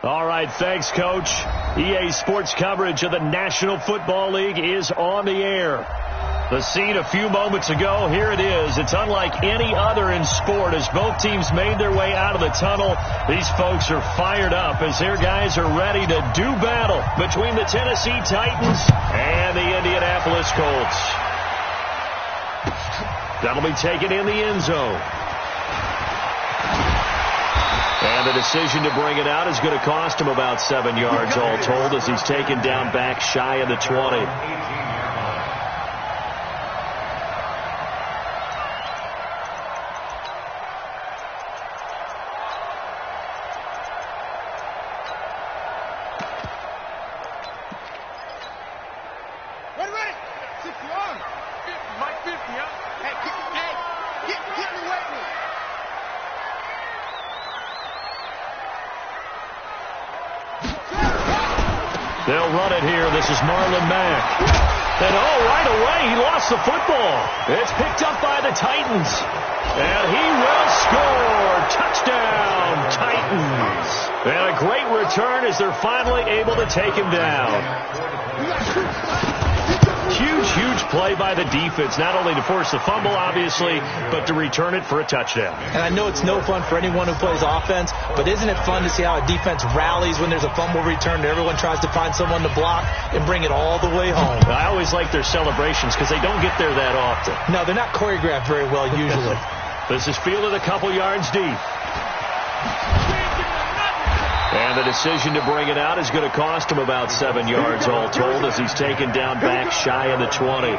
All right, thanks, Coach. EA Sports coverage of the National Football League is on the air. The scene a few moments ago, here it is. It's unlike any other in sport as both teams made their way out of the tunnel. These folks are fired up as their guys are ready to do battle between the Tennessee Titans and the Indianapolis Colts. That'll be taken in the end zone. And the decision to bring it out is going to cost him about 7 yards all told as he's taken down back shy of the 20. They'll run it here. This is Marlon Mack. And, right away, he lost the football. It's picked up by the Titans. And he will score. Touchdown, Titans. And a great return as they're finally able to take him down. Huge play by the defense, not only to force the fumble, obviously, but to return it for a touchdown. And I know it's no fun for anyone who plays offense, but isn't it fun to see how a defense rallies when there's a fumble return and everyone tries to find someone to block and bring it all the way home? I always like their celebrations because they don't get there that often. No, they're not choreographed very well usually. This is fielded a couple yards deep. And the decision to bring it out is going to cost him about 7 yards all told as he's taken down back shy of the 20.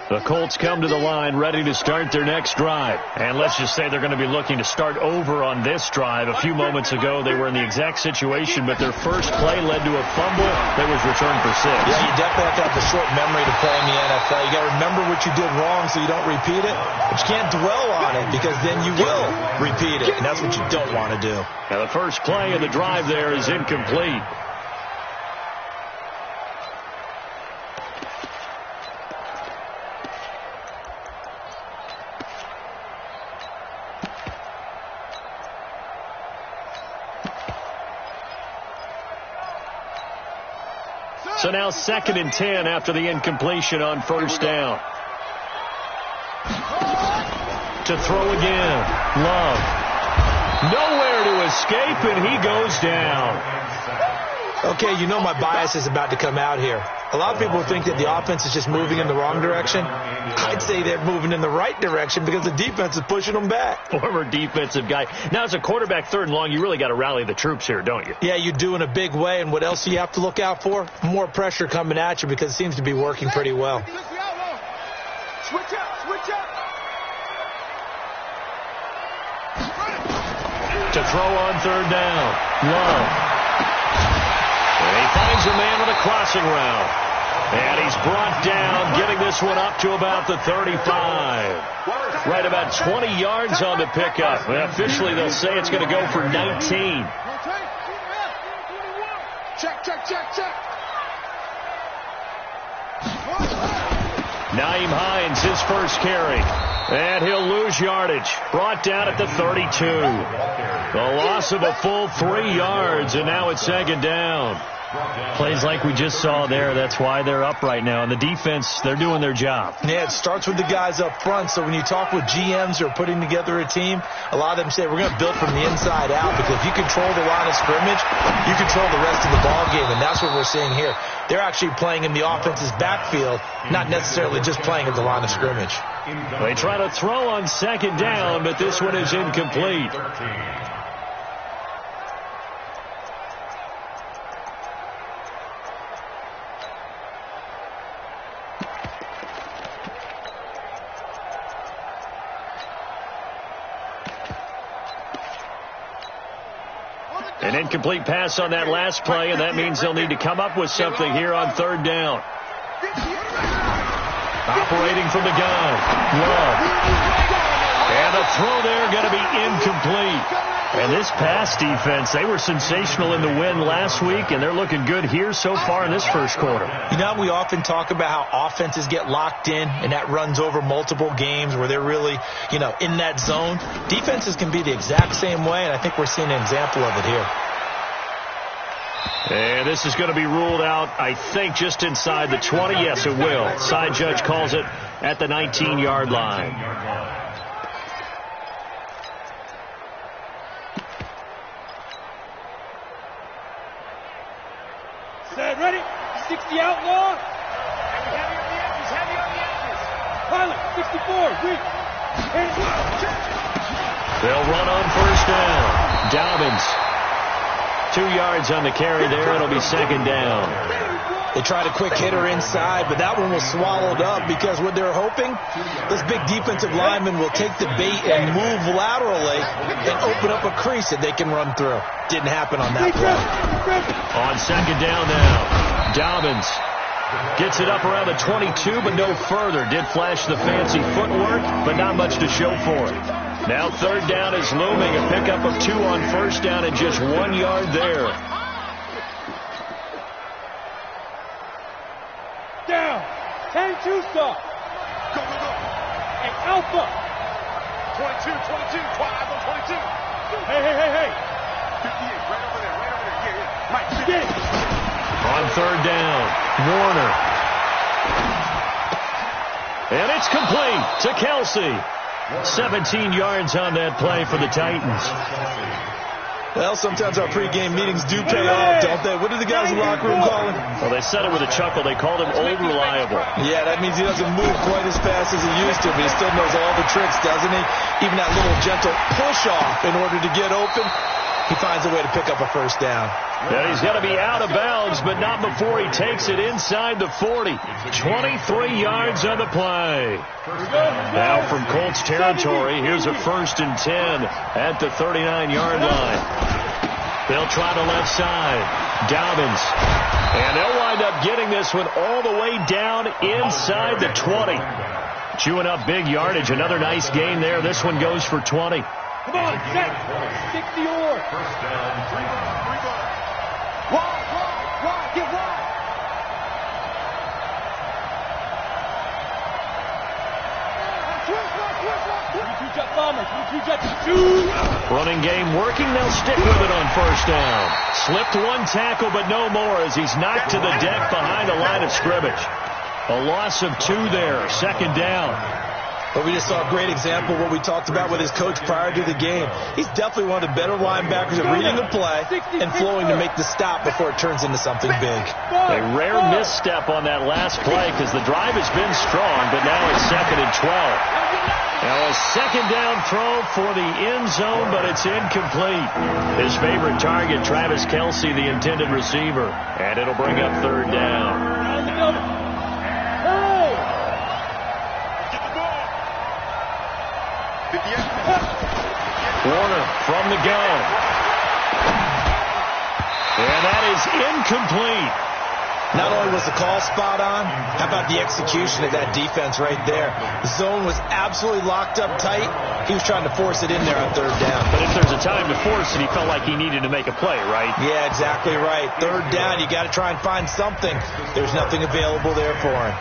The Colts come to the line ready to start their next drive. And let's just say they're going to be looking to start over on this drive. A few moments ago, they were in the exact situation, but their first play led to a fumble that was returned for 6. Yeah, you definitely have to have the short memory to play in the NFL. You got to remember what you did wrong so you don't repeat it. But you can't dwell on it because then you will repeat it, and that's what you don't want to do. Now, the first play of the drive there is incomplete. So now 2nd and 10 after the incompletion on first down. To throw again. Love. Nowhere to escape, and he goes down. Okay, you know my bias is about to come out here. A lot of people think that the offense is just moving in the wrong direction. I'd say they're moving in the right direction because the defense is pushing them back. Former defensive guy. Now, as a quarterback 3rd and long, you really got to rally the troops here, don't you? Yeah, you do in a big way. And what else do you have to look out for? More pressure coming at you because it seems to be working pretty well. Switch up. To throw on 3rd down. Love. And he finds a man with a crossing route. And he's brought down, getting this one up to about the 35. Right about 20 yards on the pickup. Well, officially, they'll say it's going to go for 19. Check. Nyheim Hines, his first carry. And he'll lose yardage. Brought down at the 32. The loss of a full 3 yards, and now it's 2nd down. Plays like we just saw there. That's why they're up right now. And the defense, they're doing their job. Yeah, it starts with the guys up front. So when you talk with GMs who are putting together a team, a lot of them say we're going to build from the inside out because if you control the line of scrimmage, you control the rest of the ball game. And that's what we're seeing here. They're actually playing in the offense's backfield, not necessarily just playing at the line of scrimmage. They try to throw on 2nd down, but this one is incomplete. An incomplete pass on that last play, and that means they'll need to come up with something here on 3rd down. Operating from the gun. Love. And the throw there going to be incomplete. And this pass defense, they were sensational in the win last week, and they're looking good here so far in this first quarter. You know, we often talk about how offenses get locked in, and that runs over multiple games where they're really, you know, in that zone. Defenses can be the exact same way, and I think we're seeing an example of it here. And this is going to be ruled out, I think, just inside the 20. Yes, it will. Side judge calls it at the 19-yard line. Set, ready? 60 outlaw. Heavy on the edges, heavy on the edges. Pilot, 64, weak. They'll run on first down. Dobbins. 2 yards on the carry there. It'll be second down. They tried a quick hitter inside, but that one was swallowed up because what they're hoping, this big defensive lineman will take the bait and move laterally and open up a crease that they can run through. Didn't happen on that play. On second down now, Dobbins gets it up around the 22, but no further. Did flash the fancy footwork, but not much to show for it. Now third down is looming. A pickup of 2 on first down and just 1 yard there. Down. 10-2 stop. Go, go, go. And Alpha. 22, 5 on 22. Hey, hey, hey, hey. 58, right over there, right over there. Yeah, yeah. Mike, get it. On third down, Warner. And it's complete to Kelsey. 17 yards on that play for the Titans. Well, sometimes our pregame meetings do pay off, don't they? What do the guys in the locker room call him? Well, they said it with a chuckle. They called him Old Reliable. Yeah, that means he doesn't move quite as fast as he used to, but he still knows all the tricks, doesn't he? Even that little gentle push-off in order to get open, he finds a way to pick up a first down. Yeah, he's going to be out of bounds, but not before he takes it inside the 40. 23 yards on the play. Now from Colts territory, here's a 1st and 10 at the 39-yard line. They'll try the left side. Dobbins. And they'll wind up getting this one all the way down inside the 20. Chewing up big yardage. Another nice gain there. This one goes for 20. Come on, set. 60 or. First down, 3 ball. Wide, get wide. Jet bombers, 2 jets, 2. Running game working. They'll stick with it on first down. Slipped 1 tackle, but no more as he's knocked to the deck behind the line of scrimmage. A loss of 2 there. Second down. But we just saw a great example of what we talked about with his coach prior to the game. He's definitely one of the better linebackers at reading the play and flowing to make the stop before it turns into something big. A rare misstep on that last play because the drive has been strong, but now it's 2nd and 12. Now a second down throw for the end zone, but it's incomplete. His favorite target, Travis Kelsey, the intended receiver. And it'll bring up third down. Warner from the gun. And that is incomplete. Not only was the call spot on, how about the execution of that defense right there? The zone was absolutely locked up tight. He was trying to force it in there on third down. But if there's a time to force it, he felt like he needed to make a play, right? Yeah, exactly right. Third down, you got to try and find something. There's nothing available there for him.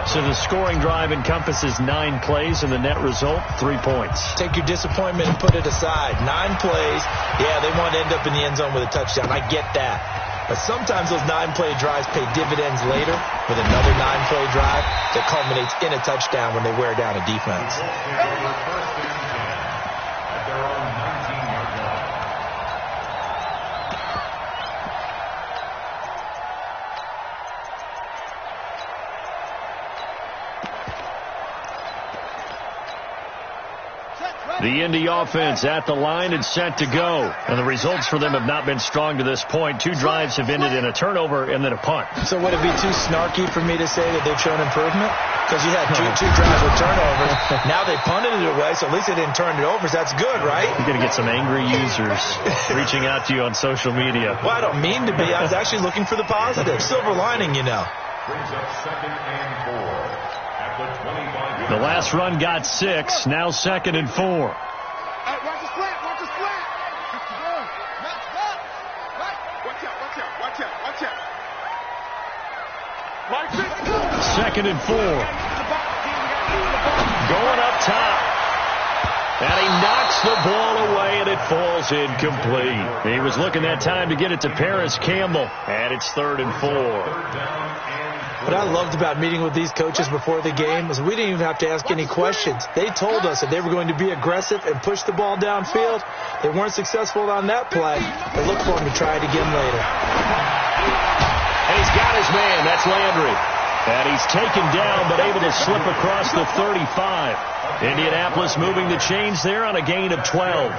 So the scoring drive encompasses 9 plays, and the net result, 3 points. Take your disappointment and put it aside. 9 plays. Yeah, they want to end up in the end zone with a touchdown. I get that. But sometimes those 9-play drives pay dividends later with another 9-play drive that culminates in a touchdown when they wear down a defense. The Indy offense at the line and set to go. And the results for them have not been strong to this point. 2 drives have ended in a turnover and then a punt. So would it be too snarky for me to say that they've shown improvement? Because you had two drives with turnovers. Now they punted it away, so at least they didn't turn it over. So that's good, right? You're going to get some angry users reaching out to you on social media. Well, I don't mean to be. I was actually looking for the positive. Silver lining, you know. Brings up 2nd and 4. The last run got 6. Now 2nd and 4. Watch the slant, watch the slant. 2nd and 4. Going up top. And he knocks the ball away, and it falls incomplete. He was looking that time to get it to Paris Campbell, and it's 3rd and 4. What I loved about meeting with these coaches before the game is we didn't even have to ask any questions. They told us that they were going to be aggressive and push the ball downfield. They weren't successful on that play, but look for them to try it again later. And he's got his man. That's Landry. And he's taken down, but able to slip across the 35. Indianapolis moving the chains there on a gain of 12.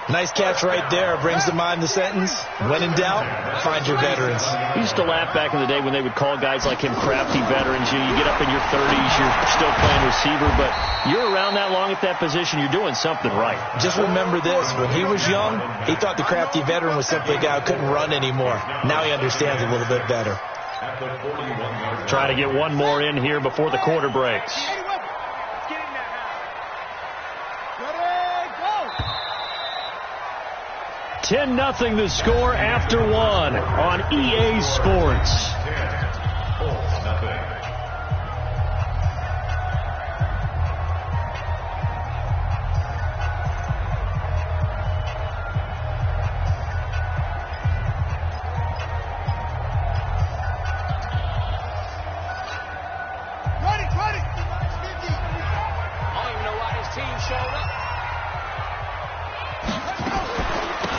Nice catch right there. Brings to mind the sentence, when in doubt, find your veterans. We used to laugh back in the day when they would call guys like him crafty veterans. You get up in your 30s, you're still playing receiver, but you're around that long at that position, you're doing something right. Just remember this. When he was young, he thought the crafty veteran was simply a guy who couldn't run anymore. Now he understands a little bit better. Try to get one more in here before the quarter breaks. 10-0 the score after 1 on EA Sports.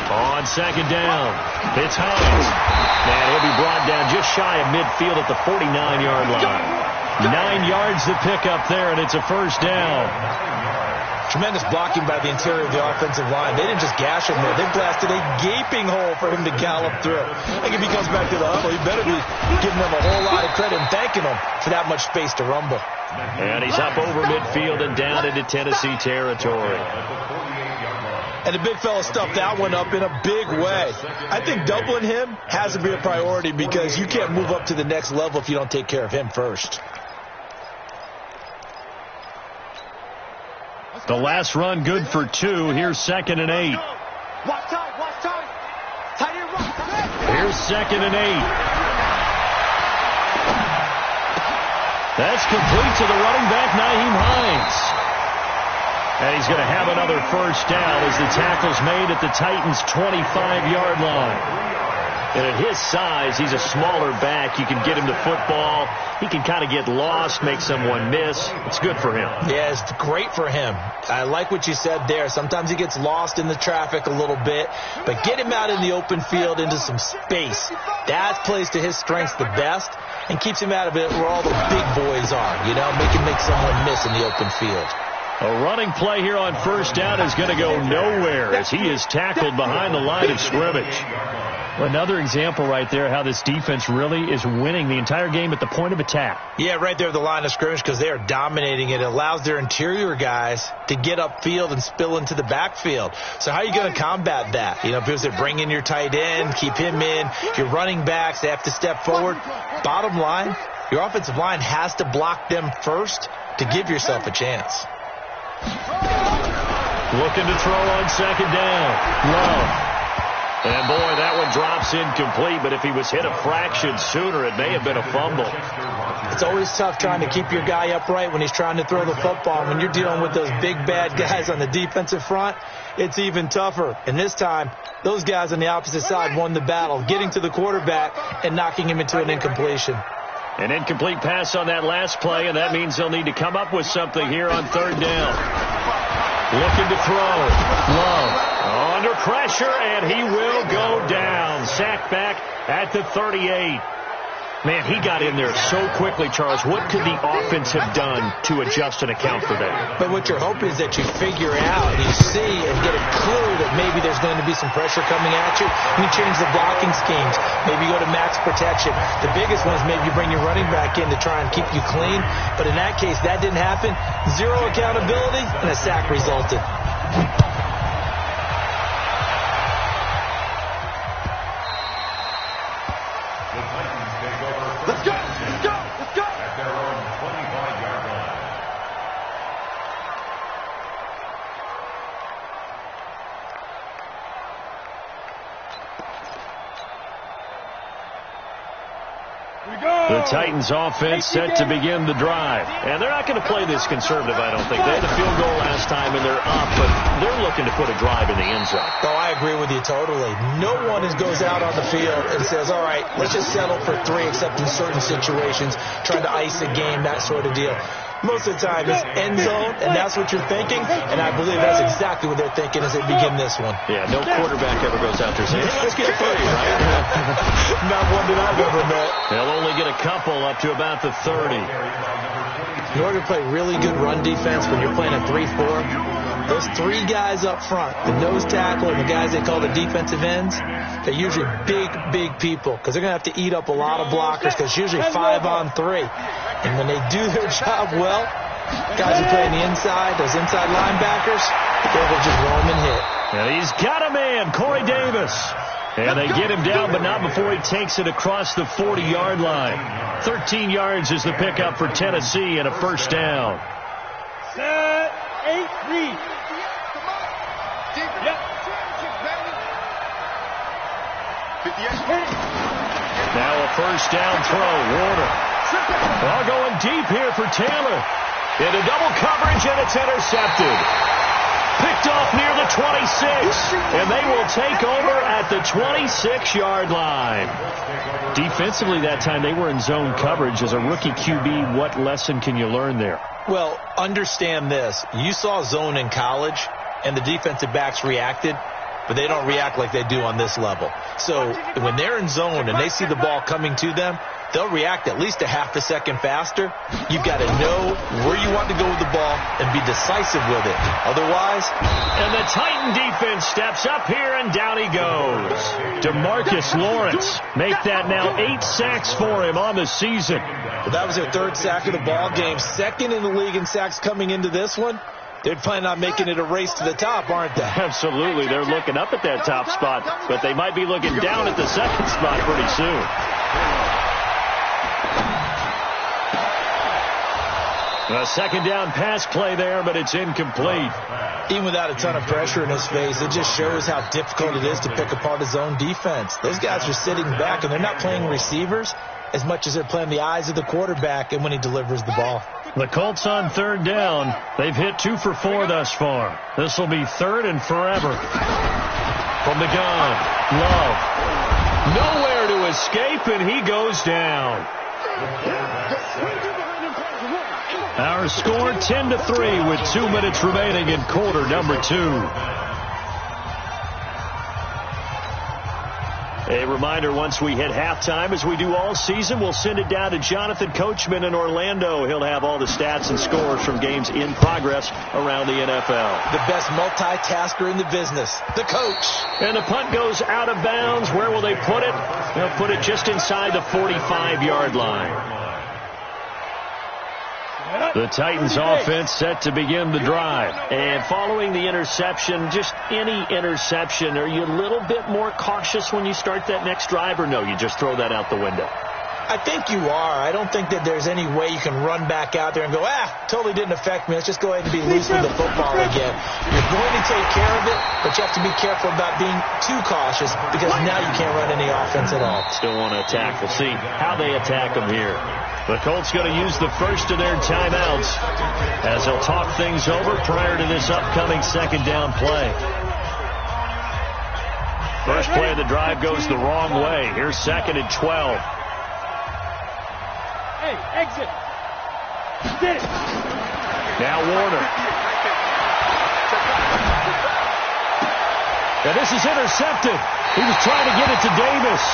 On 2nd down, it's Hines. And he'll be brought down just shy of midfield at the 49-yard line. 9 yards to pick up there, and it's a 1st down. Tremendous blocking by the interior of the offensive line. They didn't just gash him there. They blasted a gaping hole for him to gallop through. I think if he comes back to the huddle, he better be giving them a whole lot of credit and thanking them for that much space to rumble. And he's up over midfield and down into Tennessee territory. And the big fella stuffed that one up in a big way. I think doubling him has to be a priority because you can't move up to the next level if you don't take care of him first. The last run good for 2. Here's 2nd and 8. Here's 2nd and 8. That's complete to the running back, Nyheim Hines. And he's going to have another 1st down as the tackle's made at the Titans' 25-yard line. And at his size, he's a smaller back. You can get him the football. He can kind of get lost, make someone miss. It's good for him. Yeah, it's great for him. I like what you said there. Sometimes he gets lost in the traffic a little bit. But get him out in the open field into some space. That plays to his strengths the best and keeps him out of it where all the big boys are. You know, make someone miss in the open field. A running play here on 1st down is going to go nowhere as he is tackled behind the line of scrimmage. Another example right there how this defense really is winning the entire game at the point of attack. Yeah, right there at the line of scrimmage because they are dominating it. It allows their interior guys to get upfield and spill into the backfield. So how are you going to combat that? You know, because they bring in your tight end, keep him in. Your running backs, they have to step forward. Bottom line, your offensive line has to block them first to give yourself a chance. Looking to throw on 2nd down. Love. And, boy, that one drops incomplete, but if he was hit a fraction sooner, it may have been a fumble. It's always tough trying to keep your guy upright when he's trying to throw the football. When you're dealing with those big, bad guys on the defensive front, it's even tougher. And this time, those guys on the opposite side won the battle, getting to the quarterback and knocking him into an incompletion. An incomplete pass on that last play, and that means they'll need to come up with something here on 3rd down. Looking to throw. Love under pressure, and he will go down. Sacked back at the 38. Man, he got in there so quickly, Charles. What could the offense have done to adjust and account for that? But what you're hoping is that you figure out, you see, and get a clue that maybe there's going to be some pressure coming at you. You change the blocking schemes. Maybe you go to max protection. The biggest one is maybe you bring your running back in to try and keep you clean. But in that case, that didn't happen. Zero accountability, and a sack resulted. Let's go! Let's go! Let's go! At their own 25-yard line. The Titans offense set to begin the drive. And they're not going to play this conservative, I don't think. They had a field goal last time, and they're up, but they're looking to put a drive in the end zone. Oh, I agree with you totally. No one goes out on the field and says, all right, let's just settle for 3, except in certain situations, trying to ice a game, that sort of deal. Most of the time, it's end zone, and that's what you're thinking, and I believe that's exactly what they're thinking as they begin this one. Yeah, no quarterback ever goes out there saying, hey, let's get 3, right? Not one that I've ever met. They'll only get a couple up to about the 30. In order to play really good run defense when you're playing a 3-4, those 3 guys up front, the nose tackle and the guys they call the defensive ends, they're usually big people because they're going to have to eat up a lot of blockers because it's usually 5 on 3. And when they do their job well, guys who play on the inside, those inside linebackers, they're going to just roam and hit. And he's got a man, Corey Davis. And they get him down, but not before he takes it across the 40-yard line. 13 yards is the pickup for Tennessee and a first down. Set, 8-3. Now a first down throw, Warner. All going deep here for Taylor. Into double coverage, and it's intercepted. Picked off near the 26, and they will take over at the 26-yard line. Defensively that time, they were in zone coverage. As a rookie QB, what lesson can you learn there? Well, understand this. You saw zone in college, and the defensive backs reacted, but they don't react like they do on this level. So when they're in zone and they see the ball coming to them, they'll react at least a half a second faster. You've got to know where you want to go with the ball and be decisive with it. Otherwise... And the Titan defense steps up here, and down he goes. DeMarcus Lawrence make that now 8 sacks for him on the season. Well, that was their 3rd sack of the ball game. 2nd in the league in sacks coming into this one. They're planning on making it a race to the top, aren't they? Absolutely. They're looking up at that top spot, but they might be looking down at the 2nd spot pretty soon. A 2nd down pass play there, but it's incomplete. Even without a ton of pressure in his face, it just shows how difficult it is to pick apart his own defense. Those guys are sitting back, and they're not playing receivers as much as they're playing the eyes of the quarterback and when he delivers the ball. The Colts on 3rd down. They've hit 2 for 4 thus far. This will be 3rd and forever. From the gun, Love. Nowhere to escape, and he goes down. Our score 10-3 with 2 minutes remaining in quarter number 2. A reminder, once we hit halftime, as we do all season, we'll send it down to Jonathan Coachman in Orlando. He'll have all the stats and scores from games in progress around the NFL. The best multitasker in the business, the coach. And the punt goes out of bounds. Where will they put it? They'll put it just inside the 45-yard line. The Titans offense set to begin the drive. And following the interception, just any interception, are you a little bit more cautious when you start that next drive, or no, you just throw that out the window? I think you are. I don't think that there's any way you can run back out there and go, totally didn't affect me. Let's just go ahead and be loose with the football again. You're going to take care of it, but you have to be careful about being too cautious because now you can't run any offense at all. Still want to attack. We'll see how they attack them here. The Colts going to use the first of their timeouts as they'll talk things over prior to this upcoming 2nd down play. First play of the drive goes the wrong way. Here's 2nd and 12. Hey, exit. Get it. Now Warner. And this is intercepted. He was trying to get it to Davis.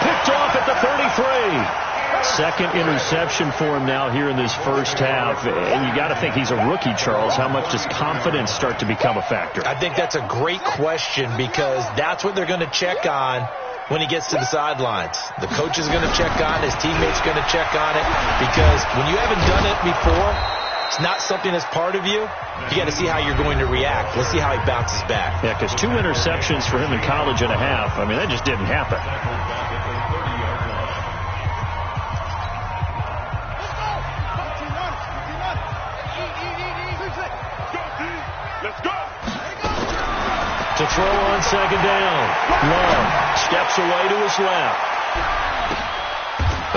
Picked off at the 33. 2nd interception for him now here in this first half. And you got to think he's a rookie, Charles. How much does confidence start to become a factor? I think that's a great question because that's what they're going to check on when he gets to the sidelines. The coach is going to check on it. His teammates are going to check on it because when you haven't done it before, it's not something that's part of you. You got to see how you're going to react. Let's see how he bounces back. Yeah, because 2 interceptions for him in college and a half. I mean, that just didn't happen. To throw on 2nd down. Love steps away to his left.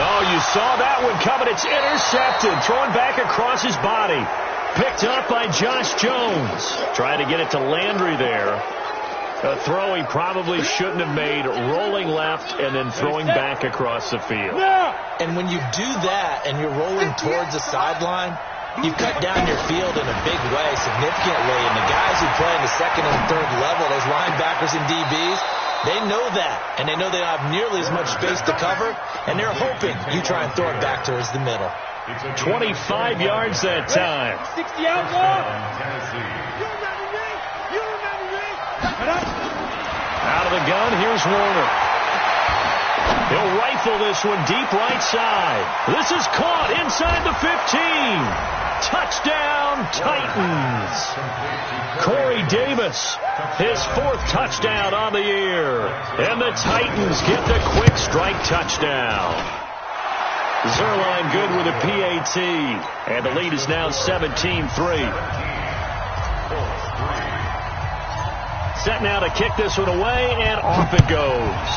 Oh, you saw that one coming. It's intercepted. Throwing back across his body. Picked up by Josh Jones. Trying to get it to Landry there. A throw he probably shouldn't have made, rolling left and then throwing back across the field. And when you do that and you're rolling towards the sideline, you cut down your field in a big way, significantly. And the guys who play in the second and third level, those linebackers and DBs, they know that. And they know they don't have nearly as much space to cover. And they're hoping you try and throw it back towards the middle. 25 yards that time. 60 out, Lord. Out of the gun, here's Warner. He'll rifle this one deep right side. This is caught inside the 15. Touchdown, Titans. Corey Davis, his 4th touchdown on the year. And the Titans get the quick strike touchdown. Zerline good with a PAT. And the lead is now 17-3. Set now to kick this one away, and off it goes.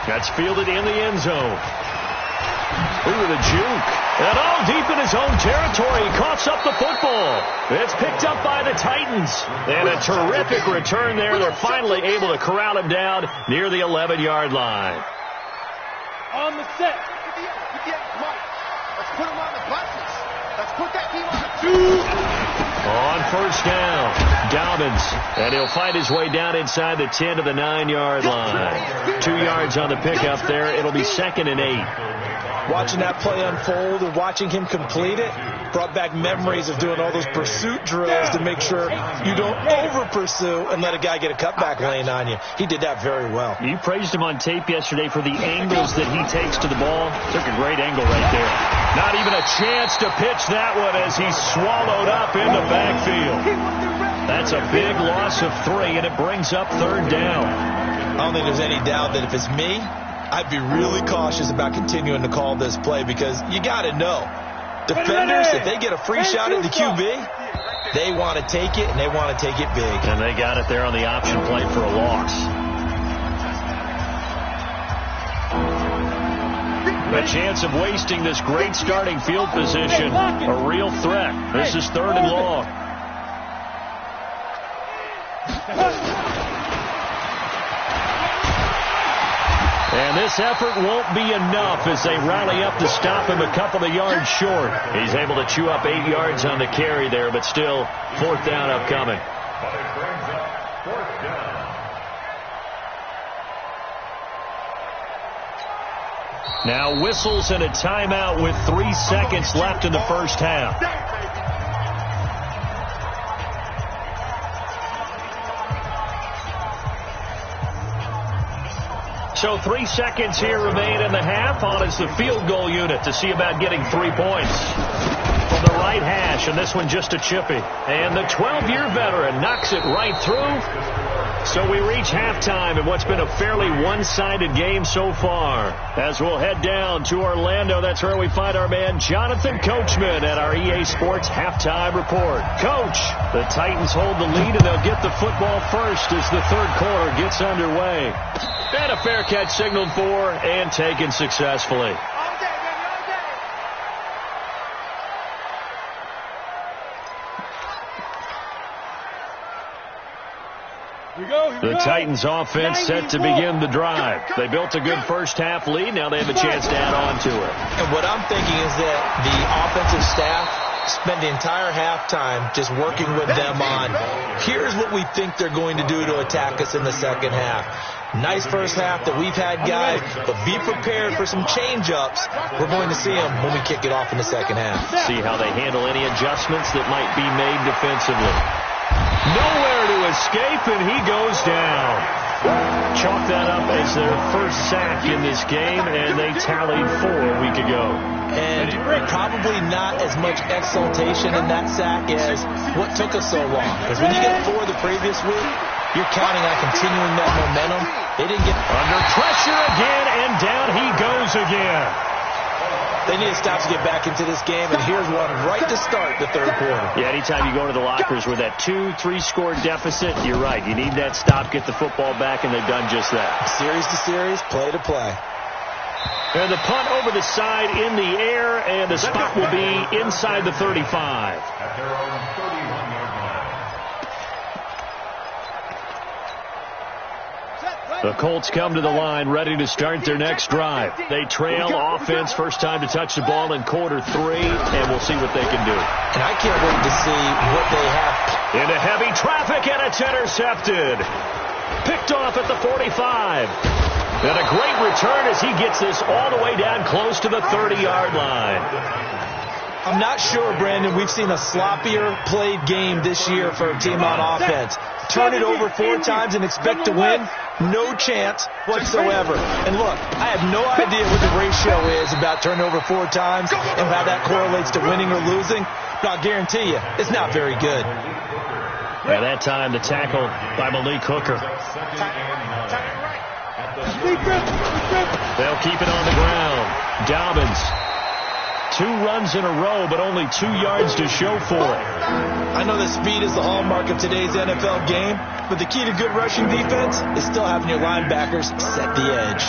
That's fielded in the end zone. Ooh, the juke. And all deep in his own territory. He coughs up the football. It's picked up by the Titans. And a terrific return there. They're finally able to corral him down near the 11-yard line. On the set. Let's put him on the buses. Let's put that team on the 2. On first down, Dobbins, and he'll fight his way down inside the 10 to the 9-yard line. 2 yards on the pickup there. It'll be 2nd and 8. Watching that play unfold and watching him complete it brought back memories of doing all those pursuit drills to make sure you don't over-pursue and let a guy get a cutback lane on you. He did that very well. You praised him on tape yesterday for the angles that he takes to the ball. Took a great angle right there. Not even a chance to pitch that one as he's swallowed up in the backfield. That's a big loss of 3, and it brings up 3rd down. I don't think there's any doubt that if it's me, I'd be really cautious about continuing to call this play because you got to know. Defenders, if they get a free shot at the QB, they want to take it, and they want to take it big. And they got it there on the option play for a loss. The chance of wasting this great starting field position, a real threat. This is 3rd and long. And this effort won't be enough as they rally up to stop him a couple of yards short. He's able to chew up 8 yards on the carry there, but still 4th down upcoming. But it brings up 4th down. Now whistles and a timeout with 3 seconds left in the first half. So 3 seconds here remain in the half. On is the field goal unit to see about getting 3 points. From the right hash, and this one just a chippy. And the 12-year veteran knocks it right through. So we reach halftime in what's been a fairly one-sided game so far. As we'll head down to Orlando, that's where we find our man Jonathan Coachman at our EA Sports Halftime Report. Coach, the Titans hold the lead, and they'll get the football first as the 3rd quarter gets underway. And a fair catch signaled for and taken successfully. The Titans offense set to begin the drive. They built a good first half lead. Now they have a chance to add on to it. And what I'm thinking is that the offensive staff spend the entire halftime just working with them on, here's what we think they're going to do to attack us in the second half. Nice first half that we've had, guys, but be prepared for some change-ups. We're going to see them when we kick it off in the second half. See how they handle any adjustments that might be made defensively. Nowhere to escape, and he goes down. Chalk that up as their first sack in this game, and they tallied 4 a week ago. And probably not as much exultation in that sack as what took us so long. Because when you get 4 the previous week, you're counting on continuing that momentum. They didn't get under pressure again, and down he goes again. They need a stop to get back into this game, and here's one right to start the third quarter. Yeah, anytime you go to the lockers with that 2-3 score deficit, you're right. You need that stop, get the football back, and they've done just that. Series to series, play to play. And the punt over the side in the air, and the spot will be inside the 35. At their own 31-yard line. The Colts come to the line ready to start their next drive. They trail offense, first time to touch the ball in quarter 3, and we'll see what they can do. And I can't wait to see what they have. Into heavy traffic, and it's intercepted. Picked off at the 45. And a great return as he gets this all the way down close to the 30-yard line. I'm not sure, Brandon, we've seen a sloppier played game this year for a team on offense. Turn it over 4 times and expect to win? No chance whatsoever. And look, I have no idea what the ratio is about turning over 4 times and how that correlates to winning or losing, but I'll guarantee you, it's not very good. At that time, the tackle by Malik Hooker. They'll keep it on the ground. Dobbins. 2 runs in a row, but only 2 yards to show for it. I know that speed is the hallmark of today's NFL game, but the key to good rushing defense is still having your linebackers set the edge.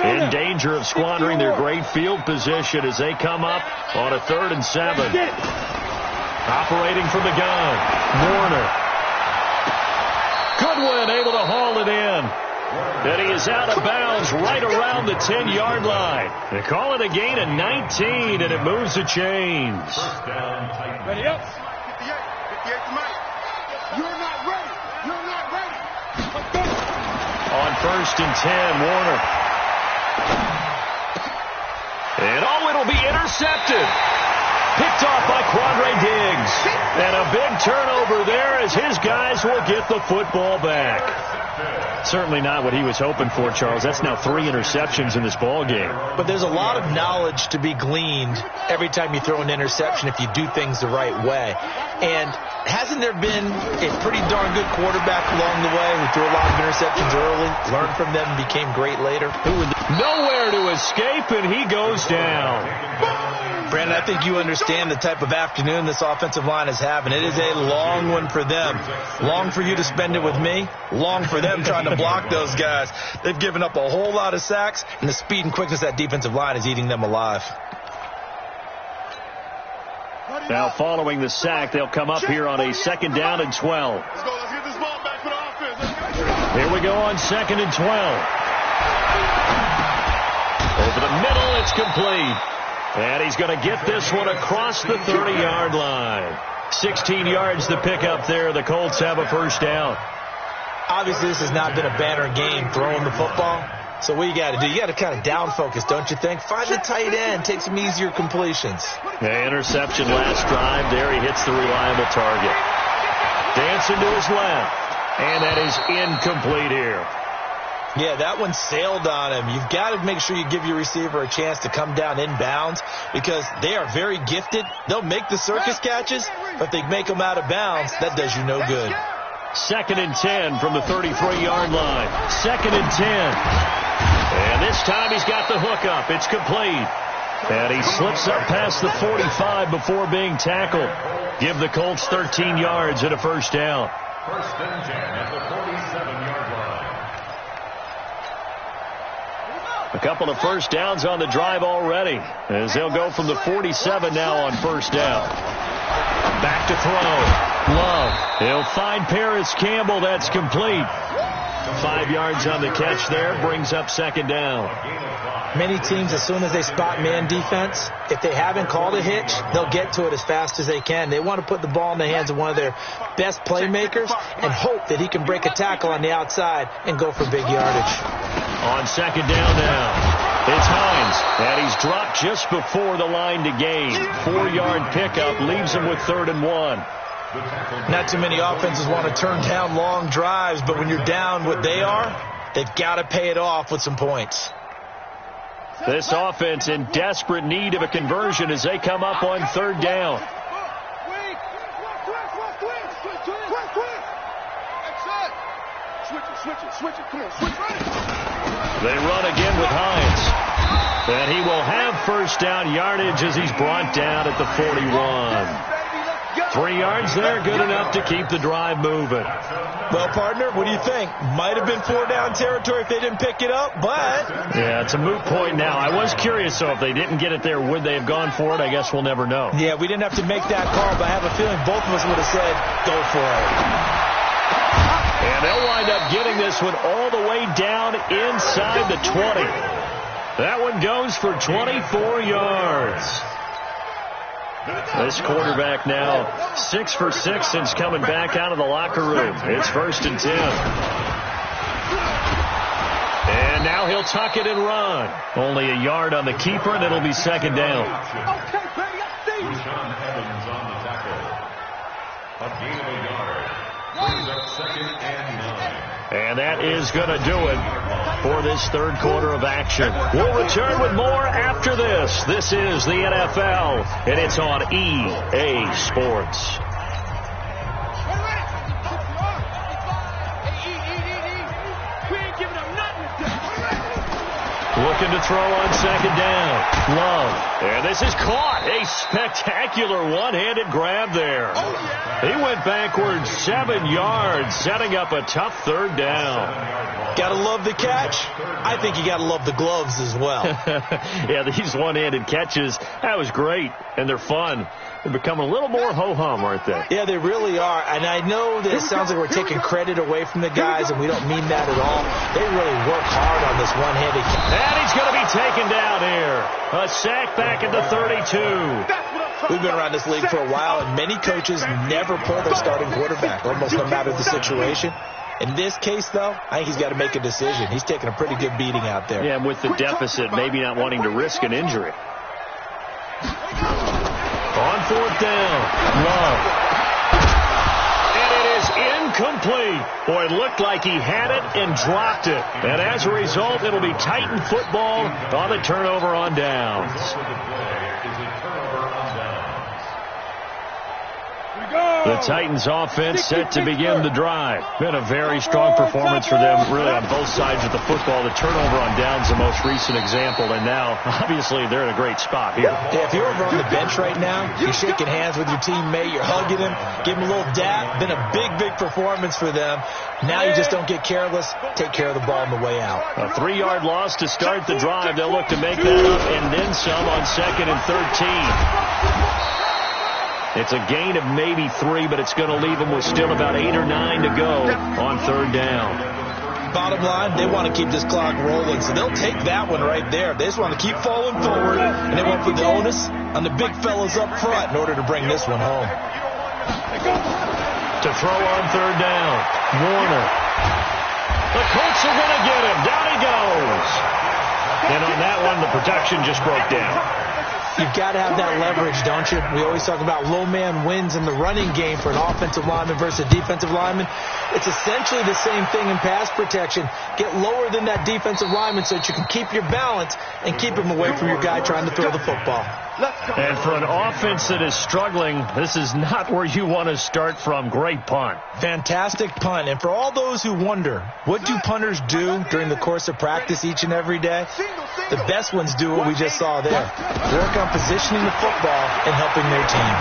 In danger of squandering their great field position as they come up on a 3rd and 7. Operating from the gun, Warner. Goodwin able to haul it in. And he is out of bounds right around the 10-yard line. They call it a gain of 19, and it moves the chains. First down, Titans. Ready up. 58 to Mike. You're not ready. You're not ready. On 1st and 10, Warner. And it'll be intercepted. Picked off by Quandre Diggs. And a big turnover there as his guys will get the football back. Certainly not what he was hoping for, Charles. That's now 3 interceptions in this ball game. But there's a lot of knowledge to be gleaned every time you throw an interception if you do things the right way. And hasn't there been a pretty darn good quarterback along the way who threw a lot of interceptions early, learned from them, and became great later? Nowhere to escape, and he goes down. Brandon, I think you understand the type of afternoon this offensive line is having. It is a long one for them. Long for you to spend it with me. Long for them trying to block those guys. They've given up a whole lot of sacks, and the speed and quickness of that defensive line is eating them alive. Now following the sack, they'll come up here on a 2nd down and 12. Let's go. Let's get this ball back for the offense. Here we go on 2nd and 12. Over the middle, it's complete. And he's going to get this one across the 30-yard line. 16 yards to pick up there. The Colts have a 1st down. Obviously, this has not been a banner game throwing the football. So what you got to do, you got to kind of down focus, don't you think? Find the tight end, take some easier completions. The interception last drive. There he hits the reliable target. Dancing to his left. And that is incomplete here. Yeah, that one sailed on him. You've got to make sure you give your receiver a chance to come down inbounds because they are very gifted. They'll make the circus catches, but if they make them out of bounds, that does you no good. 2nd and 10 from the 33-yard line. 2nd and 10. And this time he's got the hook up. It's complete. And he slips up past the 45 before being tackled. Give the Colts 13 yards and a 1st down. 1st and 10 at the 47-yard line. A couple of 1st downs on the drive already as they'll go from the 47 now on 1st down. Back to throw. Love. He'll find Paris Campbell. That's complete. 5 yards on the catch there. Brings up 2nd down. Many teams, as soon as they spot man defense, if they haven't called a hitch, they'll get to it as fast as they can. They want to put the ball in the hands of one of their best playmakers and hope that he can break a tackle on the outside and go for big yardage. On 2nd down now, it's Hines, and he's dropped just before the line to gain. 4-yard pickup leaves him with 3rd and 1. Not too many offenses want to turn down long drives, but when you're down what they are, they've got to pay it off with some points. This offense in desperate need of a conversion as they come up on 3rd down. Switch it. Come on, switch right. They run again with Hines. And he will have first down yardage as he's brought down at the 41. 3 yards there, good enough to keep the drive moving. Well, partner, what do you think? Might have been 4-down territory if they didn't pick it up, but... Yeah, it's a moot point now. I was curious, so if they didn't get it there, would they have gone for it? I guess we'll never know. Yeah, we didn't have to make that call, but I have a feeling both of us would have said, go for it. And they'll wind up getting this one all the way down inside the 20. That one goes for 24 yards. This quarterback now 6 for 6 since coming back out of the locker room. It's 1st and 10. And now he'll tuck it and run. Only a yard on the keeper, and it'll be 2nd down. And that is going to do it for this 3rd quarter of action. We'll return with more after this. This is the NFL, and it's on EA Sports. Looking to throw on 2nd down. Love. And this is caught. A spectacular one-handed grab there. He went backwards 7 yards, setting up a tough 3rd down. Gotta love the catch. I think you gotta love the gloves as well. Yeah, these one-handed catches, that was great, and they're fun. They're becoming a little more ho-hum, aren't they? Yeah, they really are. And I know that it sounds like we're taking credit away from the guys, and we don't mean that at all. They really work hard on this one-handed catch. And he's going to be taken down here. A sack back at the 32. We've been around this league for a while, and many coaches never pull their starting quarterback, almost no matter the situation. In this case, though, I think he's got to make a decision. He's taking a pretty good beating out there. Yeah, with the deficit, maybe not wanting to risk an injury. On 4th down, Love. And it is incomplete. Boy, it looked like he had it and dropped it. And as a result, it'll be Titan football on the turnover on downs. The Titans offense set to begin the drive. Been a very strong performance for them, really, on both sides of the football. The turnover on downs, the most recent example, and now, obviously, they're in a great spot here. Yeah, if you're over on the bench right now, you're shaking hands with your teammate, you're hugging him, give him a little dap. Been a big performance for them. Now you just don't get careless. Take care of the ball on the way out. A 3-yard loss to start the drive. They'll look to make that up and then some on 2nd and 13. It's a gain of maybe 3, but it's going to leave them with still about 8 or 9 to go on 3rd down. Bottom line, they want to keep this clock rolling, so they'll take that one right there. They just want to keep falling forward, and they want to put the onus on the big fellas up front in order to bring this one home. To throw on 3rd down, Warner. The Colts are going to get him. Down he goes. And on that one, the protection just broke down. You've got to have that leverage, don't you? We always talk about low man wins in the running game for an offensive lineman versus a defensive lineman. It's essentially the same thing in pass protection. Get lower than that defensive lineman so that you can keep your balance and keep him away from your guy trying to throw the football. And for an offense that is struggling, this is not where you want to start from. Great punt. Fantastic punt. And for all those who wonder, what do punters do during the course of practice each and every day? The best ones do what we just saw there. Work on positioning the football and helping their team.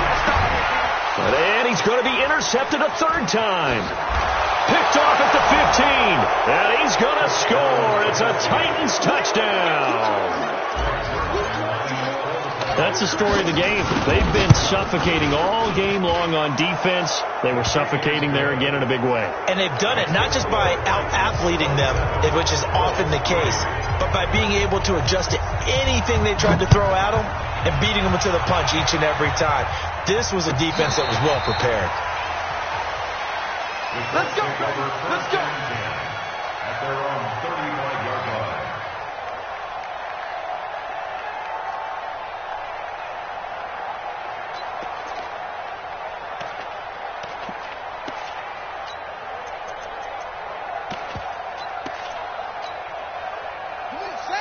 And he's going to be intercepted a 3rd time. Picked off at the 15. And he's going to score. It's a Titans touchdown. That's the story of the game. They've been suffocating all game long on defense. They were suffocating there again in a big way. And they've done it not just by out-athleting them, which is often the case, but by being able to adjust to anything they tried to throw at them and beating them to the punch each and every time. This was a defense that was well prepared. Let's go, baby. Let's go. At their own 35-yard line.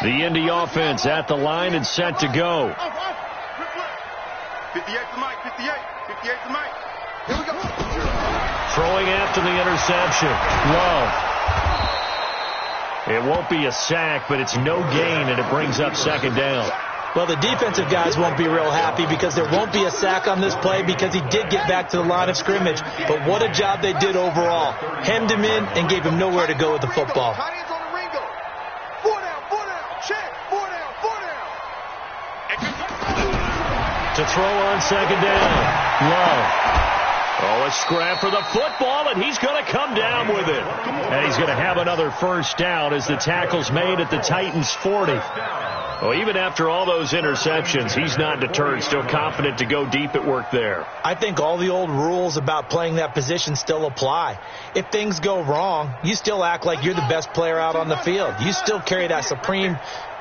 The Indy offense at the line and set to go. 58 to Mike, 58 to Mike. Here we go. Throwing after the interception. Love. It won't be a sack, but it's no gain, and it brings up second down. Well, the defensive guys won't be real happy because there won't be a sack on this play because he did get back to the line of scrimmage. But what a job they did overall. Hemmed him in and gave him nowhere to go with the football. To throw on second down. Love. Oh, a scrap for the football, and he's going to come down with it. And he's going to have another first down as the tackle's made at the Titans' 40. Well, even after all those interceptions, he's not deterred, still confident to go deep at work there. I think all the old rules about playing that position still apply. If things go wrong, you still act like you're the best player out on the field. You still carry that supreme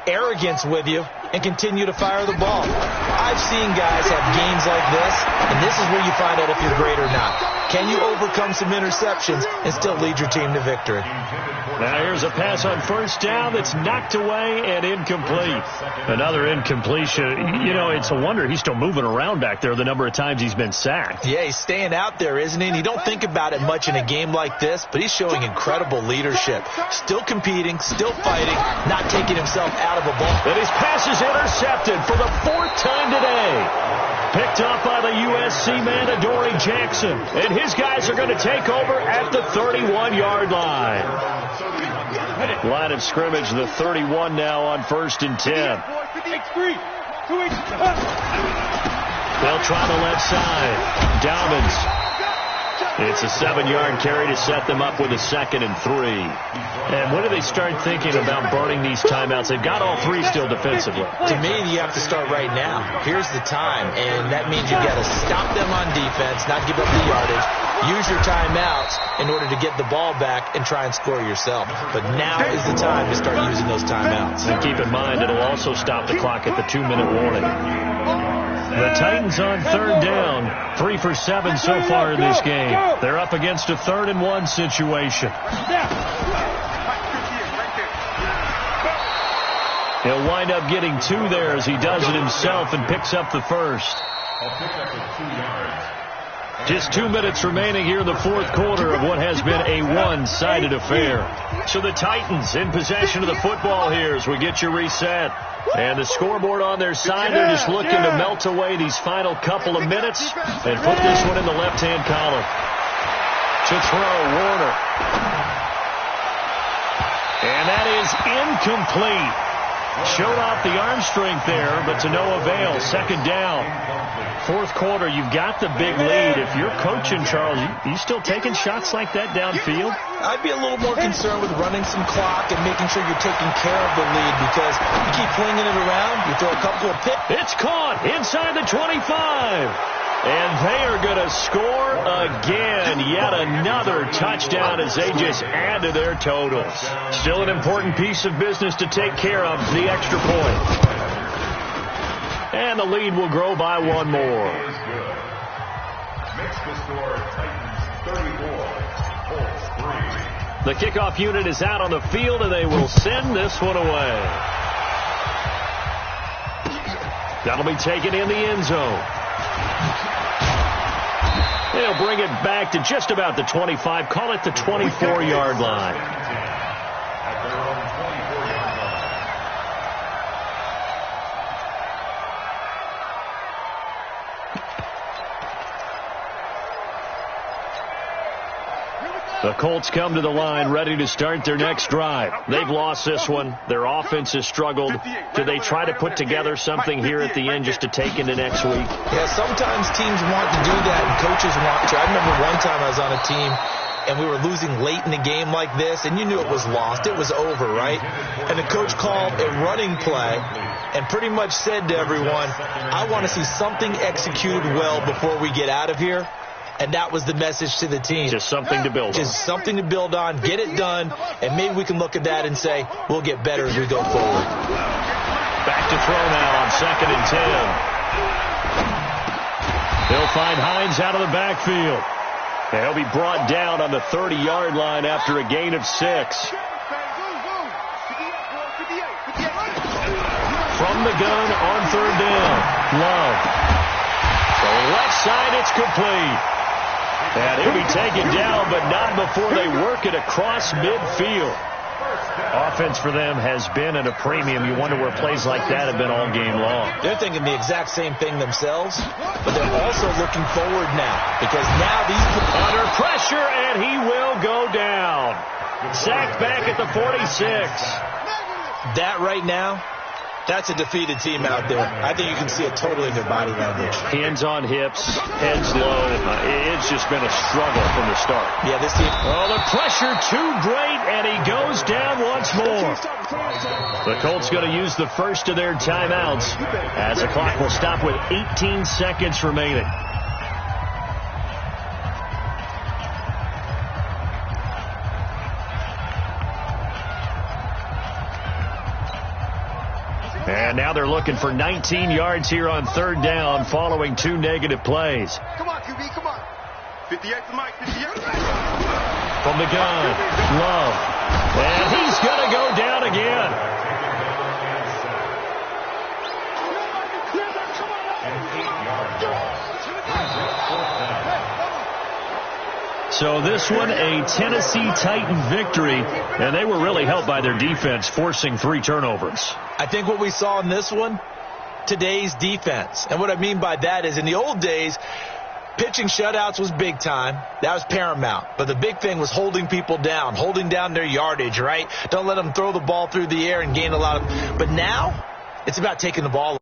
arrogance with you and continue to fire the ball. I've seen guys have games like this, and this is where you find out if you're great or not. Can you overcome some interceptions and still lead your team to victory? Now here's a pass on first down that's knocked away and incomplete. Another incompletion. You know, it's a wonder he's still moving around back there the number of times he's been sacked. Yeah, he's staying out there, isn't he? And you don't think about it much in a game like this, but he's showing incredible leadership. Still competing, still fighting, not taking himself out of a ball. And his pass is intercepted for the fourth time today. Picked up by the USC man, Adoree Jackson. And his guys are going to take over at the 31-yard line. Line of scrimmage, the 31 now on 1st and 10. They'll try the left side. Dobbins. It's a 7-yard carry to set them up with a 2nd and 3. And when do they start thinking about burning these timeouts? They've got all 3 still defensively. To me, you have to start right now. Here's the time, and that means you've got to stop them on defense, not give up the yardage, use your timeouts in order to get the ball back and try and score yourself. But now is the time to start using those timeouts. And keep in mind, it'll also stop the clock at the 2-minute warning. The Titans on 3rd down, 3 for 7 so far in this game. They're up against a 3rd and 1 situation. He'll wind up getting 2 there as he does it himself and picks up the first. Just 2 minutes remaining here in the 4th quarter of what has been a one-sided affair. So the Titans in possession of the football here as we get you reset. And the scoreboard on their side, they're just looking to melt away these final couple of minutes and put this one in the left-hand column. To throw, Warner. And that is incomplete. Showed off the arm strength there, but to no avail. 2nd down. 4th quarter, you've got the big lead. If you're coaching, Charles, you still taking shots like that downfield? I'd be a little more concerned with running some clock and making sure you're taking care of the lead because you keep flinging it around, you throw a couple of picks. It's caught inside the 25. And they are going to score again. Yet another touchdown as they just add to their totals. Still an important piece of business to take care of, the extra point. And the lead will grow by 1 more. Makes the score Titans 34, Colts 3. The kickoff unit is out on the field, and they will send this one away. That'll be taken in the end zone. They'll bring it back to just about the 25, call it the 24-yard line. At their own 24-yard line. The Colts come to the line ready to start their next drive. They've lost this one. Their offense has struggled. Do they try to put together something here at the end just to take into next week? Yeah, sometimes teams want to do that and coaches want to. I remember one time I was on a team and we were losing late in the game like this, and you knew it was lost. It was over, right? And the coach called a running play and pretty much said to everyone, I want to see something executed well before we get out of here. And that was the message to the team. Just something to build on. Just something to build on, get it done, and maybe we can look at that and say, we'll get better as we go forward. Back to throw now on 2nd and 10. They'll find Hines out of the backfield. And he'll be brought down on the 30-yard line after a gain of 6. From the gun on 3rd down, Love. So left side, it's complete. And he'll be taken down, but not before they work it across midfield. Offense for them has been at a premium. You wonder where plays like that have been all game long. They're thinking the exact same thing themselves, but they're also looking forward now because now these under pressure, and he will go down. Sacked back at the 46. That right now, that's a defeated team out there. I think you can see it totally in their body language. Hands on hips, heads low. It's just been a struggle from the start. Yeah, this team. Oh, the pressure too great, and he goes down once more. The Colts going to use the first of their timeouts as the clock will stop with 18 seconds remaining. And now they're looking for 19 yards here on third down following 2 negative plays. Come on, QB, come on. 58 to Mike, 58. From the gun, Love. And he's going to go down again. So this one, a Tennessee Titan victory, and they were really helped by their defense, forcing 3 turnovers. I think what we saw in this one, today's defense. And what I mean by that is in the old days, pitching shutouts was big time. That was paramount. But the big thing was holding people down, holding down their yardage, right? Don't let them throw the ball through the air and gain a lot of. But now, it's about taking the ball